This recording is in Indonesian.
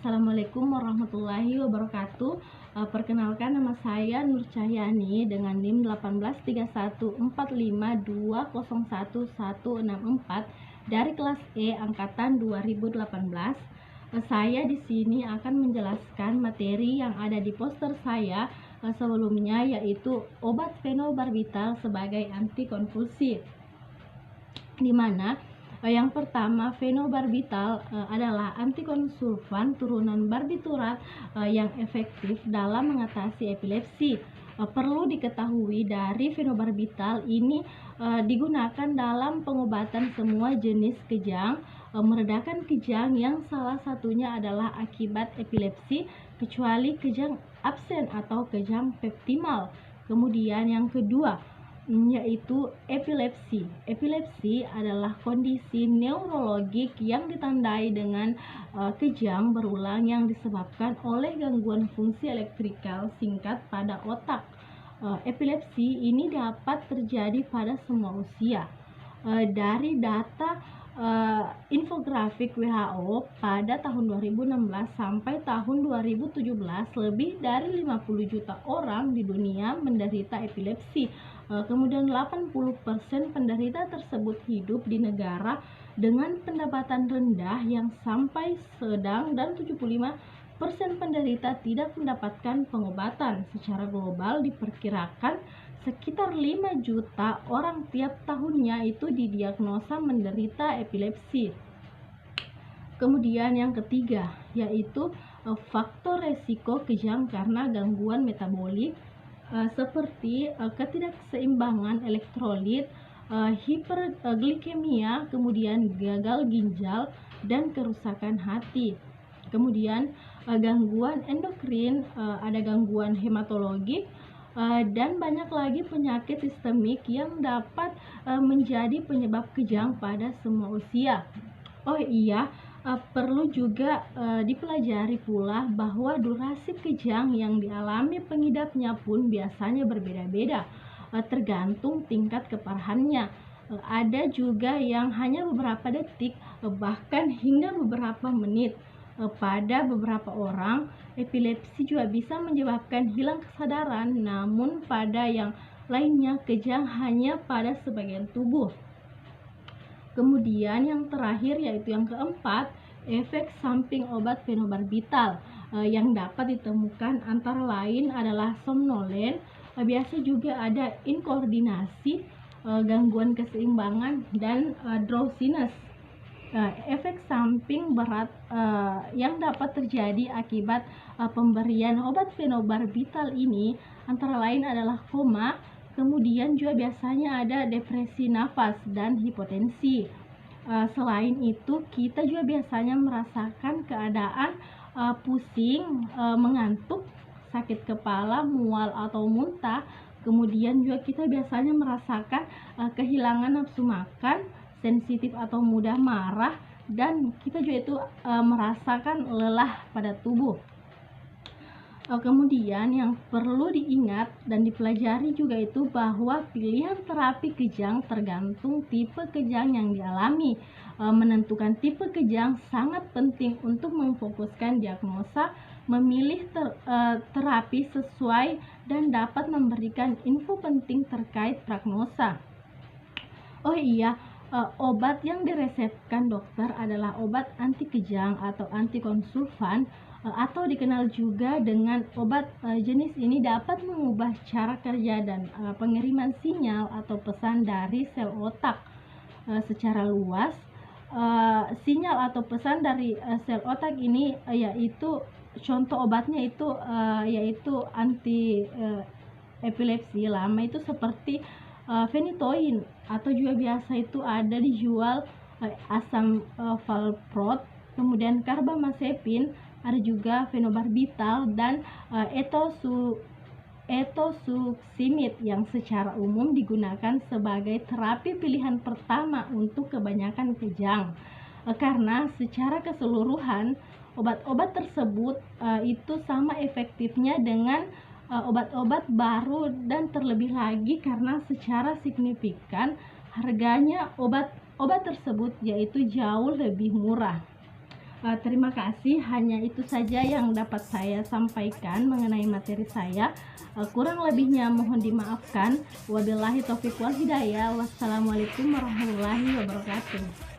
Assalamualaikum warahmatullahi wabarakatuh. Perkenalkan, nama saya Nur Cahyani dengan NIM 18145201164 dari kelas E angkatan 2018. Saya di sini akan menjelaskan materi yang ada di poster saya sebelumnya, yaitu obat fenobarbital sebagai antikonvulsif, di mana yang pertama, fenobarbital adalah antikonvulsifan turunan barbiturat yang efektif dalam mengatasi epilepsi. Perlu diketahui dari fenobarbital ini digunakan dalam pengobatan semua jenis kejang, meredakan kejang yang salah satunya adalah akibat epilepsi, kecuali kejang absen atau kejang peptimal. Kemudian yang kedua, yaitu epilepsi. Epilepsi adalah kondisi neurologik yang ditandai dengan kejang berulang yang disebabkan oleh gangguan fungsi elektrikal singkat pada otak. Epilepsi ini dapat terjadi pada semua usia. Dari data infografik WHO pada tahun 2016 sampai tahun 2017, lebih dari 50 juta orang di dunia menderita epilepsi. Kemudian 80% penderita tersebut hidup di negara dengan pendapatan rendah yang sampai sedang, dan 75% penderita tidak mendapatkan pengobatan. Secara global diperkirakan sekitar 5 juta orang tiap tahunnya itu didiagnosa menderita epilepsi. Kemudian yang ketiga, yaitu faktor resiko kejang karena gangguan metabolik seperti ketidakseimbangan elektrolit, hiperglikemia, kemudian gagal ginjal, dan kerusakan hati. Kemudian gangguan endokrin, ada gangguan hematologik, dan banyak lagi penyakit sistemik yang dapat menjadi penyebab kejang pada semua usia. Oh iya, perlu juga dipelajari pula bahwa durasi kejang yang dialami pengidapnya pun biasanya berbeda-beda, tergantung tingkat keparahannya. Ada juga yang hanya beberapa detik, bahkan hingga beberapa menit. Pada beberapa orang, epilepsi juga bisa menyebabkan hilang kesadaran, namun pada yang lainnya kejang hanya pada sebagian tubuh. Kemudian yang terakhir, yaitu yang keempat, efek samping obat fenobarbital yang dapat ditemukan antara lain adalah somnolen, biasa juga ada inkoordinasi, gangguan keseimbangan, dan drowsiness. Efek samping berat yang dapat terjadi akibat pemberian obat fenobarbital ini antara lain adalah koma, kemudian juga biasanya ada depresi nafas dan hipotensi. Selain itu, kita juga biasanya merasakan keadaan pusing, mengantuk, sakit kepala, mual atau muntah. Kemudian juga kita biasanya merasakan kehilangan nafsu makan, sensitif atau mudah marah, dan kita juga itu merasakan lelah pada tubuh. Kemudian yang perlu diingat dan dipelajari juga itu bahwa pilihan terapi kejang tergantung tipe kejang yang dialami. Menentukan tipe kejang sangat penting untuk memfokuskan diagnosa, memilih terapi sesuai, dan dapat memberikan info penting terkait prognosa. Oh iya, obat yang diresepkan dokter adalah obat anti kejang atau antikonvulsifan, atau dikenal juga dengan obat jenis ini dapat mengubah cara kerja dan pengiriman sinyal atau pesan dari sel otak secara luas. Sinyal atau pesan dari sel otak ini yaitu contoh obatnya itu yaitu anti epilepsi lama itu seperti phenytoin, atau juga biasa itu ada dijual asam valproat, kemudian carbamazepin, ada juga fenobarbital, dan etosuximid yang secara umum digunakan sebagai terapi pilihan pertama untuk kebanyakan kejang. Karena secara keseluruhan obat-obat tersebut itu sama efektifnya dengan obat-obat baru, dan terlebih lagi karena secara signifikan harganya obat-obat tersebut yaitu jauh lebih murah. Terima kasih, hanya itu saja yang dapat saya sampaikan mengenai materi saya. Kurang lebihnya mohon dimaafkan. Wabillahi taufiq wal hidayah. Wassalamualaikum warahmatullahi wabarakatuh.